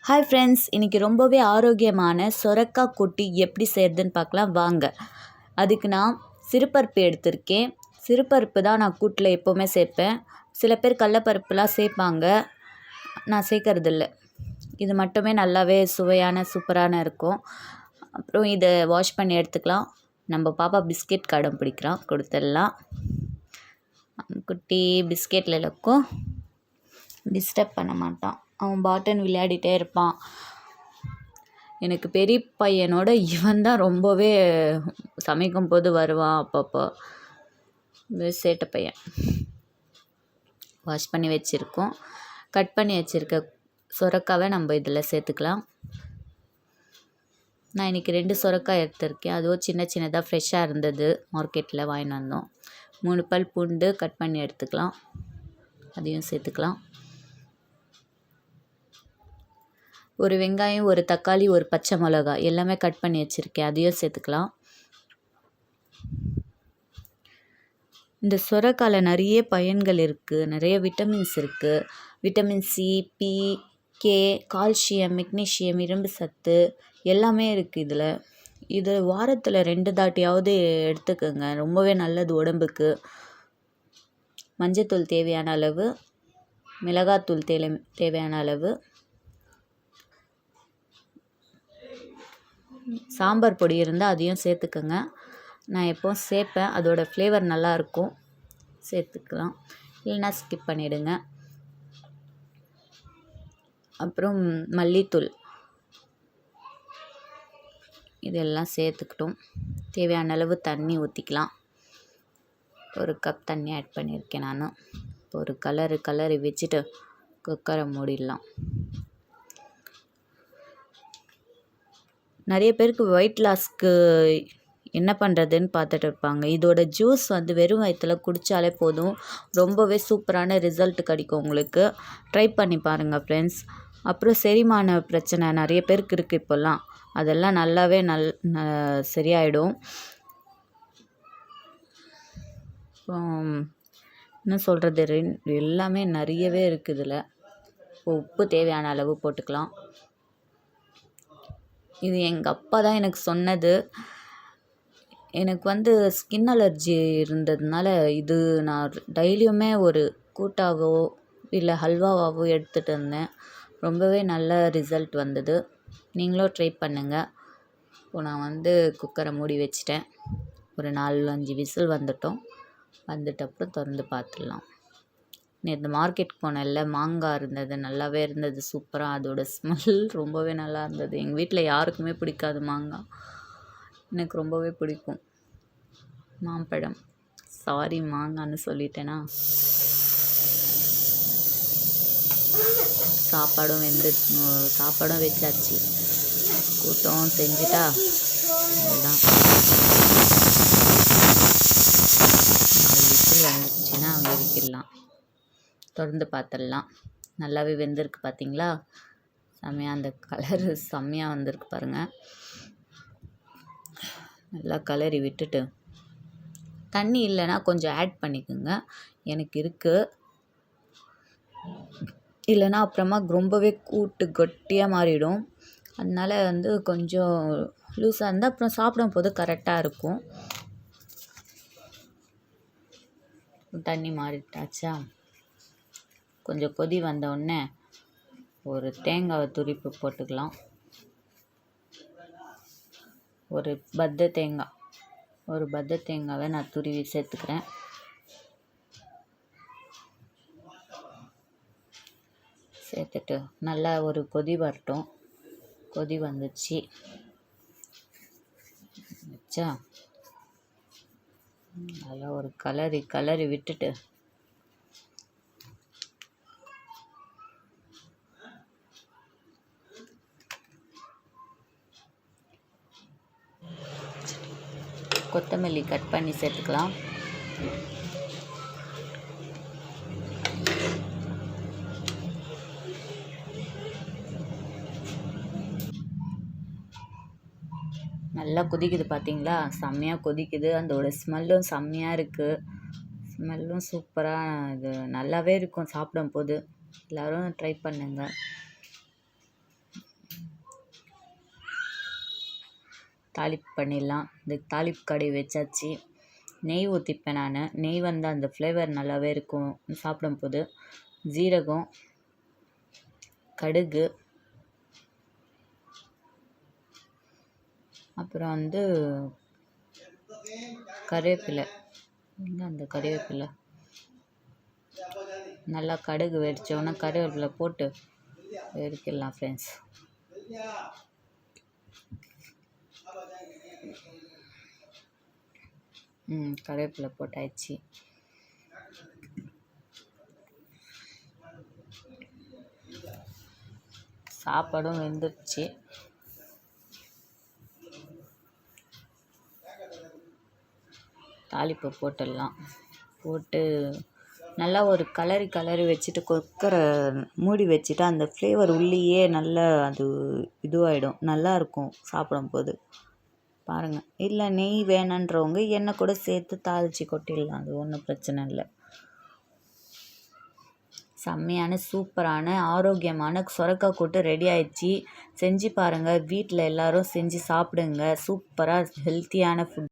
Hi friends, இன்றைக்கி ரொம்பவே ஆரோக்கியமான சொரக்காய் கொட்டி எப்படி செய்கிறதுன்னு பார்க்கலாம் வாங்க. அதுக்கு நான் சிறுபருப்பு எடுத்திருக்கேன். சிறுபருப்பு தான் நான் கூட்டில் எப்போவுமே சேர்ப்பேன். சில பேர் கடலப்பருப்புலாம் சேர்ப்பாங்க, நான் சேர்க்கறதில்ல. இது மட்டுமே நல்லாவே சுவையான சூப்பரான இருக்கும். அப்புறம் இதை வாஷ் பண்ணி எடுத்துக்கலாம். நம்ம பாப்பா பிஸ்கெட் கடம் பிடிக்கிறான், கொடுத்துடலாம். குட்டி பிஸ்கெட்டில் இருக்கும், டிஸ்டர்ப் பண்ண மாட்டான். அவன் பாட்டன் விளையாடிட்டே இருப்பான். எனக்கு பெரிய பையனோட இவன் தான் ரொம்பவே சமைக்கும் போது வருவான். அப்பப்போ சேட்டை பையன். வாஷ் பண்ணி வச்சுருக்கோம். கட் பண்ணி வச்சுருக்க சொரக்காவை நம்ம இதில் சேர்த்துக்கலாம். நான் இன்றைக்கி 2 சொரக்காய் எடுத்திருக்கேன். அதுவும் சின்ன சின்னதாக ஃப்ரெஷ்ஷாக இருந்தது, மார்க்கெட்டில் வாங்கிட்டு வந்தோம். 3 பல் பூண்டு கட் பண்ணி எடுத்துக்கலாம், அதையும் சேர்த்துக்கலாம். ஒரு வெங்காயம், ஒரு தக்காளி, ஒரு பச்சை மிளகாய் எல்லாமே கட் பண்ணி வச்சுருக்கேன், அதையும் சேர்த்துக்கலாம். இந்த சொரக்காயில் நிறைய பயன்கள் இருக்குது, நிறைய விட்டமின்ஸ் இருக்குது. Vitamin C, B, K, calcium, magnesium, இரும்பு சத்து எல்லாமே இருக்குது. இது வாரத்தில் 2 தாட்டியாவது எடுத்துக்கோங்க, ரொம்பவே நல்லது உடம்புக்கு. மஞ்சத்தூள் தேவையான அளவு, மிளகாத்தூள் தேவையான அளவு, சாம்பார் பொடி இருந்தால் அதையும் சேர்த்துக்கோங்க. நான் எப்போவும் சேர்ப்பேன், அதோடய ஃப்ளேவர் நல்லாயிருக்கும், சேர்த்துக்கலாம். இல்லைன்னா ஸ்கிப் பண்ணிவிடுங்க. அப்புறம் மல்லித்தூள், இதெல்லாம் சேர்த்துக்கிட்டோம். தேவையான அளவு தண்ணி ஊற்றிக்கலாம். 1 கப் தண்ணி ஆட் பண்ணியிருக்கேன் நான். இப்போ ஒரு கலரி வச்சுட்டு குக்கரை மூடிடலாம். நிறைய பேருக்கு வெயிட் லாஸ்க்கு என்ன பண்ணுறதுன்னு பார்த்துட்டு இருப்பாங்க. இதோட ஜூஸ் வெறும் வயிற்றில் குடித்தாலே போதும், ரொம்பவே சூப்பரான ரிசல்ட் கிடைக்கும் உங்களுக்கு. ட்ரை பண்ணி பாருங்கள் ஃப்ரெண்ட்ஸ். அப்புறம் செரிமான பிரச்சனை நிறைய பேருக்கு இருக்குது இப்போல்லாம், அதெல்லாம் நல்லாவே சரியாயிடும். என்ன சொல்கிறது, எல்லாமே நிறையவே இருக்குது இதில். உப்பு தேவையான அளவு போட்டுக்கலாம். இது எங்கள் அப்பா தான் எனக்கு சொன்னது. எனக்கு ஸ்கின் அலர்ஜி இருந்ததுனால இது நான் டெய்லியுமே ஒரு கூட்டாவோ இல்லை ஹல்வாவாவோ எடுத்துகிட்டு இருந்தேன். ரொம்பவே நல்ல ரிசல்ட் வந்தது. நீங்களும் ட்ரை பண்ணுங்கள். இப்போ நான் குக்கரை மூடி வச்சிட்டேன். ஒரு 4-5 விசில் வந்துட்டப்புறம் திறந்து பார்த்துடலாம். நேற்று மார்க்கெட் போனேன்ல, மாங்காய் இருந்தது, நல்லாவே இருந்தது, சூப்பராக. அதோட ஸ்மெல் ரொம்பவே நல்லா இருந்தது. எங்கள் வீட்டில் யாருக்குமே பிடிக்காது மாங்காய், எனக்கு ரொம்பவே பிடிக்கும். மாம்பழம், சாரி மாங்கான்னு சொல்லிட்டேனா. சாப்பாடும் வச்சாச்சு, கூட்டம் செஞ்சுட்டா அதுதான். விசில் வந்துச்சுன்னா இறக்கிடலாம். திறந்து பார்த்துடலாம். நல்லாவே வெந்திருக்கு பார்த்தீங்களா, செம்மையாக. அந்த கலரு செம்மையாக வந்திருக்கு பாருங்கள். நல்லா கலரி விட்டுட்டு, தண்ணி இல்லைன்னா கொஞ்சம் ஆட் பண்ணிக்கோங்க, எனக்கு இருக்குது. இல்லைன்னா அப்புறமா ரொம்பவே கூட்டு கட்டியாக மாறிடும். அதனால் கொஞ்சம் லூஸாக இருந்தால் அப்புறம் சாப்பிடும் போது கரெக்டாக இருக்கும். தண்ணி மாறிட்டாச்சா, கொஞ்சம் கொதி வந்தோடனே ஒரு தேங்காவை துருப்பி போட்டுக்கலாம். ஒரு பத்த தேங்காவை நான் துருவி சேர்த்துக்கிறேன். சேர்த்துட்டு நல்லா ஒரு கொதி வரட்டும். கொதி வந்துச்சு வச்சா நல்லா ஒரு கலரி விட்டுட்டு கொத்தமல்லி கட் பண்ணி சேர்த்துக்கலாம். நல்லா கொதிக்குது பார்த்தீங்களா, செம்மையாக கொதிக்குது. அதோட ஸ்மெல்லும் செம்மையாக இருக்குது. ஸ்மெல்லும் சூப்பராக, இது நல்லாவே இருக்கும் சாப்பிடும் போது. எல்லோரும் ட்ரை பண்ணுங்கள். தாளிப்பு பண்ணிடலாம். இந்த தாளிப்பு கடாய் வச்சாச்சு. நெய் ஊற்றிப்பேன் நான். நெய் வந்து அந்த ஃப்ளேவர் நல்லாவே இருக்கும் சாப்பிடும்போது. ஜீரகம், கடுகு, அப்புறம் வந்து கருவேப்பிலை. எங்கே அந்த கருவேப்பிலை? நல்லா கடுகு வெடித்தோன்னே கருவேப்பிலை போட்டு எடுத்துடலாம் ஃப்ரெண்ட்ஸ். கருவேப்பிலை போட்டாச்சு. சாப்பாடும் வெந்துடுச்சு. தாளிப்பு போட்டுடலாம். போட்டு நல்லா ஒரு கலரி வச்சுட்டு குக்கரை மூடி வச்சுட்டு அந்த ஃப்ளேவர் உள்ளேயே நல்லா அது இதுவாகிடும். நல்லாயிருக்கும் சாப்பிடும்போது. பாருங்கள். இல்லை நெய் வேணுன்றவங்க எண்ணெய் கூட சேர்த்து தாளித்து கொட்டிடலாம். அது ஒன்றும் பிரச்சனை இல்லை. செம்மையான சூப்பரான ஆரோக்கியமான சொரக்காய் கூட்டு ரெடி ஆயிடுச்சு. செஞ்சு பாருங்கள். வீட்டில் எல்லோரும் செஞ்சு சாப்பிடுங்க. சூப்பராக ஹெல்த்தியான ஃபுட்.